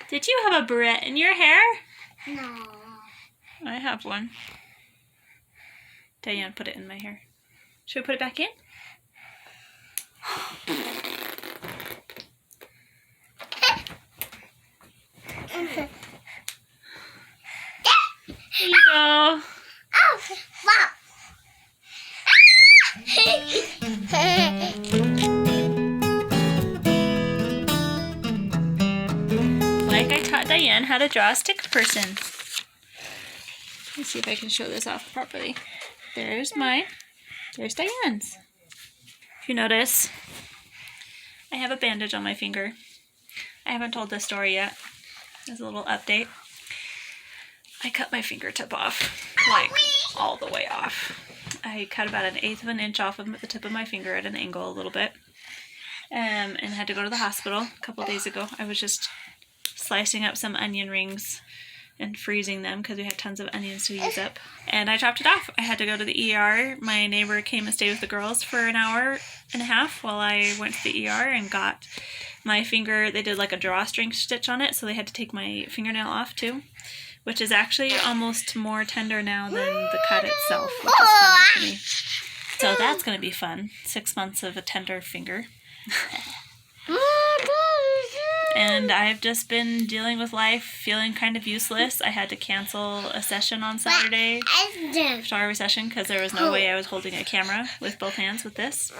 Did you have a barrette in your hair? No. I have one. Diane put it in my hair. Should we put it back in? There you go. Oh, wow. Like I taught Diane how to draw a stick person. Let's see if I can show this off properly. There's mine. There's Diane's. If you notice, I have a bandage on my finger. I haven't told this story yet. There's a little update. I cut my fingertip off, like all the way off. I cut about 1/8 of an inch off of the tip of my finger at an angle a little bit, and had to go to the hospital a couple days ago. I was just slicing up some onion rings and freezing them because we had tons of onions to use up. And I chopped it off. I had to go to the ER. My neighbor came and stayed with the girls for an hour and a half while I went to the ER and got my finger. They did like a drawstring stitch on it, so they had to take my fingernail off too, which is actually almost more tender now than the cut itself, which is funny to me. So that's going to be fun. 6 months of a tender finger. And I've just been dealing with life, feeling kind of useless. I had to cancel a session on Saturday, photography session, because there was no way I was holding a camera with both hands with this.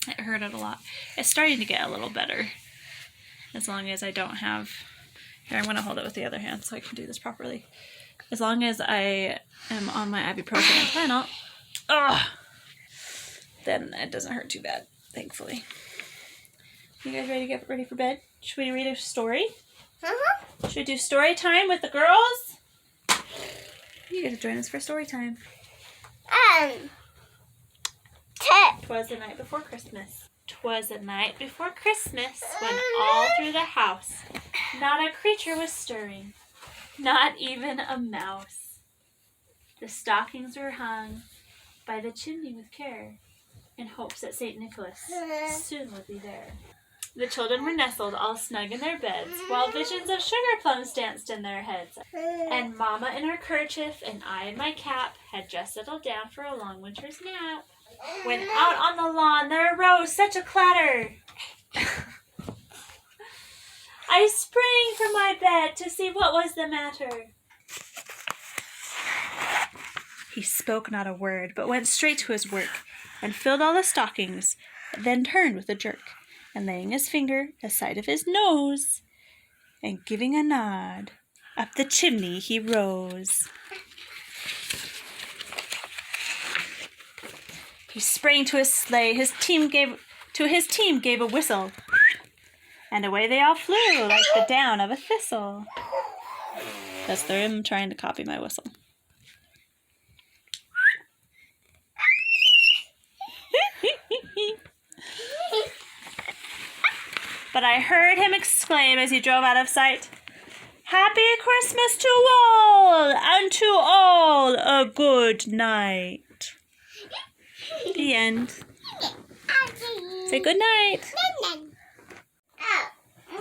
It hurted a lot. It's starting to get a little better, as long as I don't have... Here, I'm going to hold it with the other hand so I can do this properly. As long as I am on my ibuprofen and Tylenol, then it doesn't hurt too bad, thankfully. You guys ready to get ready for bed? Should we read a story? Should we do story time with the girls? You get to join us for story time. 'Twas the night before Christmas. 'Twas the night before Christmas when all through the house not a creature was stirring, not even a mouse. The stockings were hung by the chimney with care, in hopes that St. Nicholas soon would be there. The children were nestled all snug in their beds, while visions of sugar plums danced in their heads. And Mama in her kerchief and I in my cap had just settled down for a long winter's nap. When out on the lawn there arose such a clatter, I sprang from my bed to see what was the matter. He spoke not a word, but went straight to his work, and filled all the stockings, then turned with a jerk, and laying his finger aside of his nose, and giving a nod, up the chimney he rose. He sprang to his sleigh, his team gave a whistle, and away they all flew like the down of a thistle. That's them trying to copy my whistle. But I heard him exclaim as he drove out of sight, "Happy Christmas to all, and to all a good night." The end. Say good night.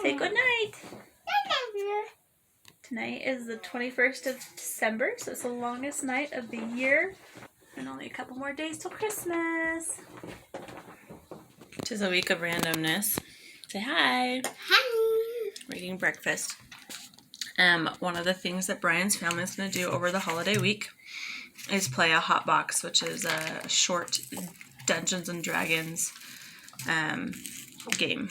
Say good night. Tonight is the 21st of December, so it's the longest night of the year, and only a couple more days till Christmas. Tis a week of randomness. Say hi. Hi. We're eating breakfast. One of the things that Brian's family is going to do over the holiday week is play a hot box, which is a short Dungeons and Dragons game.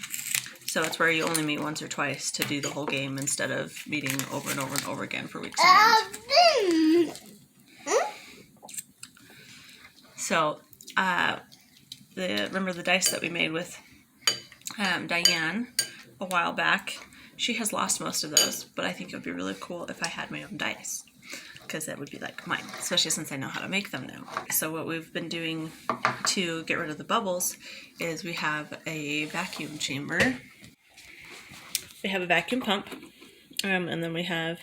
So it's where you only meet once or twice to do the whole game instead of meeting over and over and over again for weeks on end. So, remember the dice that we made with Diane a while back? She has lost most of those, but I think it would be really cool if I had my own dice, because that would be like mine, especially since I know how to make them now. So what we've been doing to get rid of the bubbles is we have a vacuum chamber. We have a vacuum pump, and then we have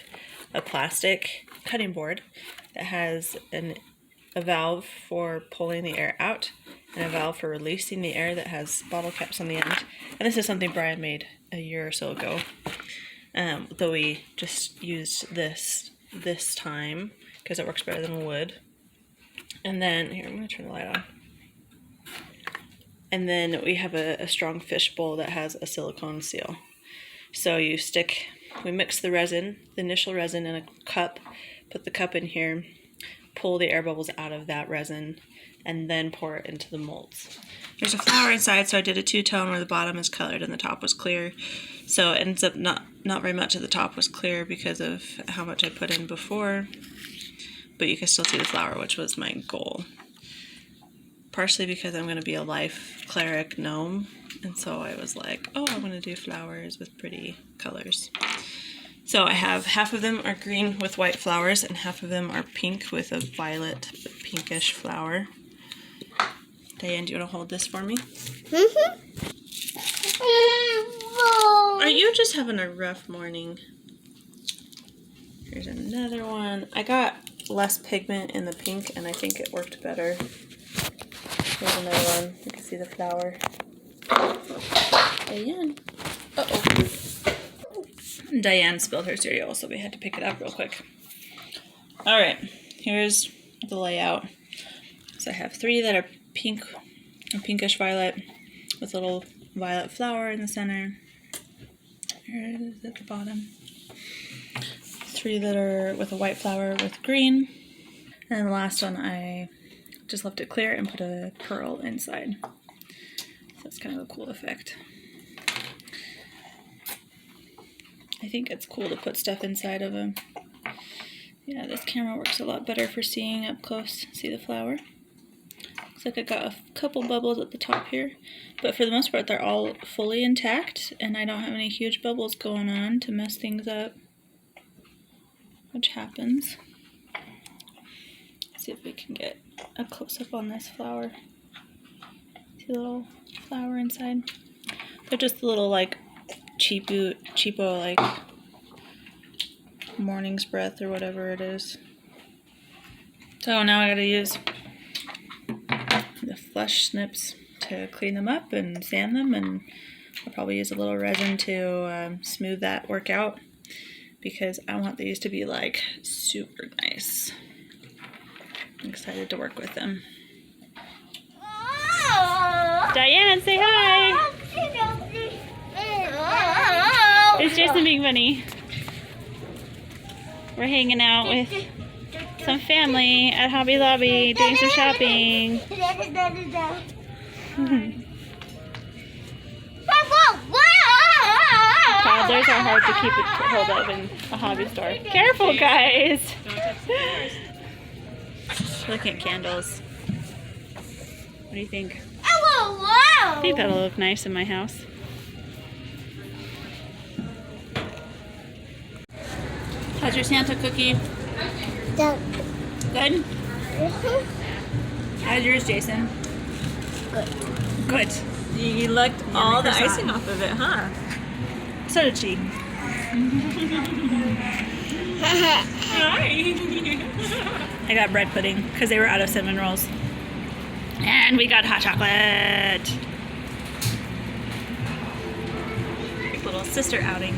a plastic cutting board that has a valve for pulling the air out and a valve for releasing the air that has bottle caps on the end. And this is something Brian made a year or so ago. though we just used this time because it works better than wood. And then, here, I'm going to turn the light on. And then we have a strong fish bowl that has a silicone seal. So we mix the resin, the initial resin, in a cup, put the cup in here, pull the air bubbles out of that resin, and then pour it into the molds. There's a flower inside, so I did a two-tone where the bottom is colored and the top was clear. So it ends up not very much of the top was clear because of how much I put in before, but you can still see the flower, which was my goal. Partially because I'm going to be a life cleric gnome, and so I was like, oh, I want to do flowers with pretty colors. So I have half of them are green with white flowers, and half of them are pink with a violet pinkish flower. Diane, do you want to hold this for me? Are you just having a rough morning? Here's another one. I got less pigment in the pink, and I think it worked better. Here's another one. You can see the flower. Diane. Uh-oh. Diane spilled her cereal, so we had to pick it up real quick. All right, here's the layout. So I have 3 that are pink, or pinkish violet, with a little violet flower in the center. Here it is at the bottom. 3 that are with a white flower with green. And then the last one, I just left it clear and put a pearl inside. So it's kind of a cool effect. I think it's cool to put stuff inside of them. Yeah, this camera works a lot better for seeing up close. See the flower? Looks like I got a couple bubbles at the top here, but for the most part they're all fully intact, and I don't have any huge bubbles going on to mess things up, which happens. Let's see if we can get a close-up on this flower. See the little flower inside? They're just a little like cheapo like morning's breath or whatever it is. So now I gotta use the flesh snips to clean them up and sand them, and I'll probably use a little resin to smooth that work out, because I want these to be like super nice. I'm excited to work with them. Diane, say hi! It's Jason being funny. We're hanging out with some family at Hobby Lobby doing some shopping. Toddlers are hard to keep hold of in a hobby store. Careful, guys! Looking at candles. What do you think? I think that'll look nice in my house. How's your Santa cookie? Good? How's yours, Jason? Good. You licked all the icing off of it, huh? So did she. I got bread pudding because they were out of cinnamon rolls. And we got hot chocolate. Little sister outing.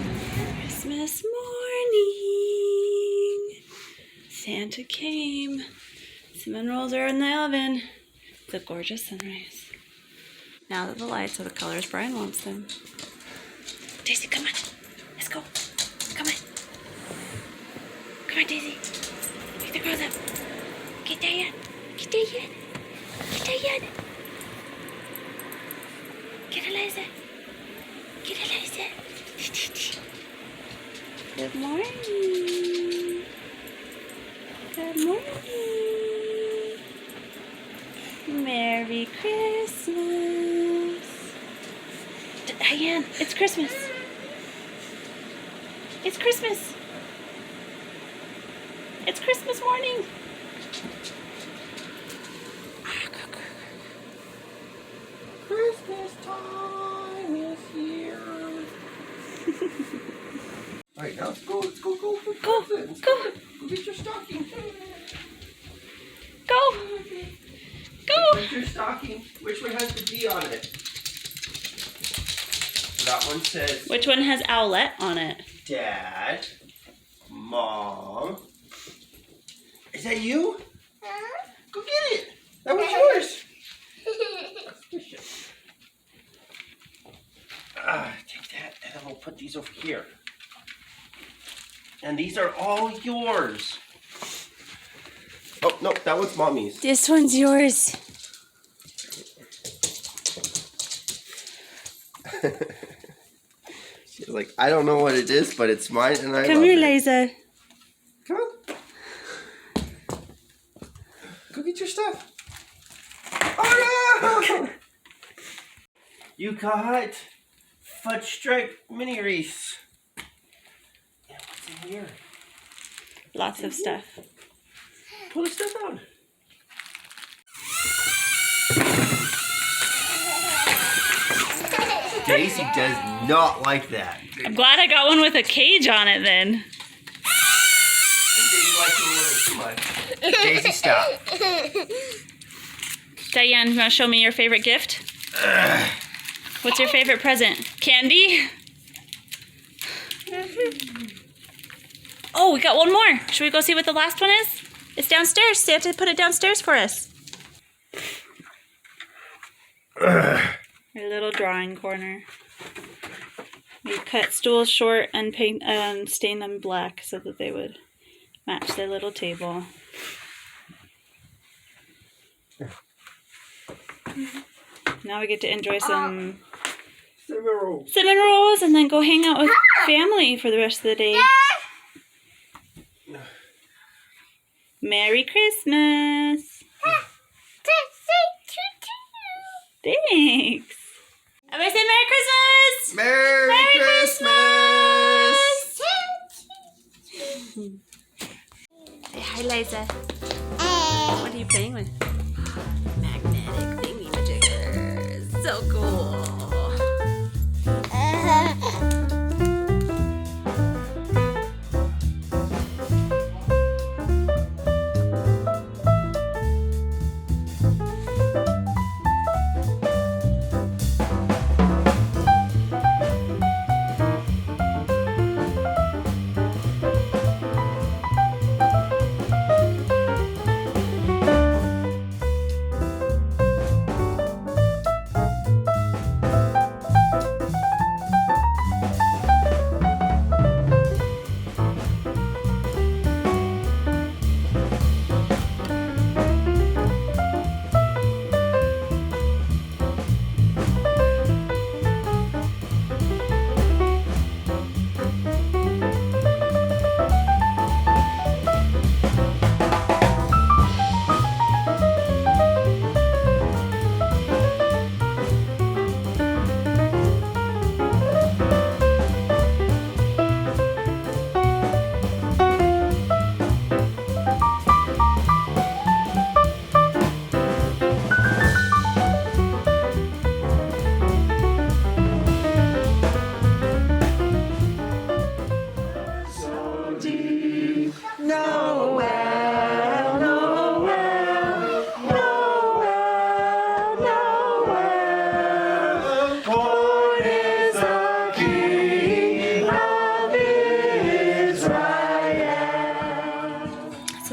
Christmas morning. Santa came. Cinnamon rolls are in the oven. It's a gorgeous sunrise. Now that the lights are the colors Brian wants them. Daisy, come on. Let's go. Come on. Come on, Daisy. Pick the girls up. Get Diane. Get Diane. Get Diane. Get Eliza. Get Eliza. Good morning. Good morning. Merry Christmas. Diane, it's Christmas. It's Christmas. It's Christmas morning. Christmas time is here. All right, now let's go for presents. Go get your stocking. Go. Get your stocking. Which one has the D on it? So that one says Which one has Owlette on it? Dad, Mom. Is that you? Go get it. That was yours. Take that, and then we'll put these over here. And these are all yours. Oh, no, that one's Mommy's. This one's yours. She's like, I don't know what it is, but it's mine, and I Come love here, it. Liza. Come on. Go get your stuff. Oh no! You got fudge stripe mini wreaths. And what's in here? Lots of stuff. Pull the stuff out. Daisy does not like that. I'm glad I got one with a cage on it then. Daisy likes it a little too much. Daisy, stop. Diane, you want to show me your favorite gift? What's your favorite present? Candy? Oh, we got one more. Should we go see what the last one is? It's downstairs. So you have to put it downstairs for us. Our little drawing corner. We cut stools short and paint stain them black so that they would match their little table. Now we get to enjoy some cinnamon rolls and then go hang out with family for the rest of the day. Merry Christmas! Thanks! Everybody say Merry Christmas! Merry Christmas! Say hi, Liza. What are you playing with? Magnetic thingy-majiggers. So cool.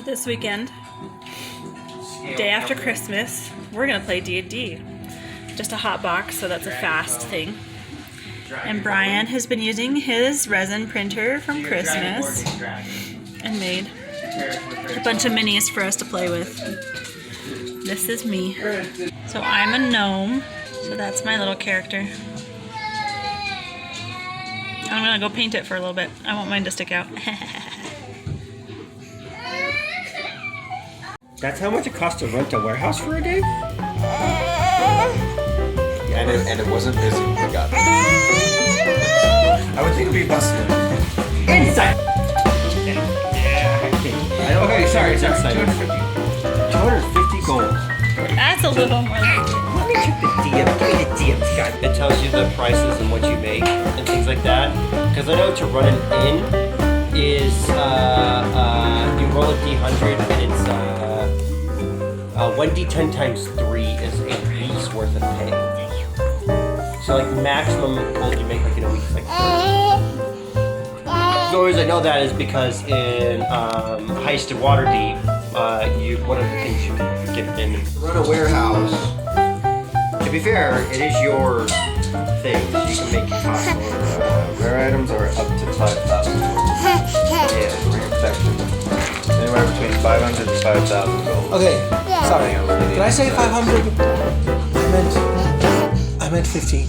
This weekend, day after Christmas, we're gonna play D&D. Just a hot box, so that's a fast thing. And Brian has been using his resin printer from Christmas and made a bunch of minis for us to play with. This is me. So I'm a gnome, so that's my little character. I'm gonna go paint it for a little bit. I want mine to stick out. That's how much it costs to rent a warehouse for a day? Yeah, and it wasn't busy. We got it. I would think it'd be busted. Inside! Okay, sorry. 250 gold. That's a little more like it. Let me check the DM. Give me the DMs, guy. It tells you the prices and what you make and things like that. Because I know to run an inn is, you roll a D100 and it's, 1d10 times 3 is a week's worth of pay. So So like maximum gold you make like in a week is like 30. The only reason I know that is because in Heist of Waterdeep, one of the things you can get in Run a warehouse. To be fair, it is your thing. So you can make it cost more. Rare items are up to 5,000. Yeah, rare protection. Anywhere between 500 to 5,000 gold. Okay, sorry. Depending on whether Did I say you 500? I meant 15.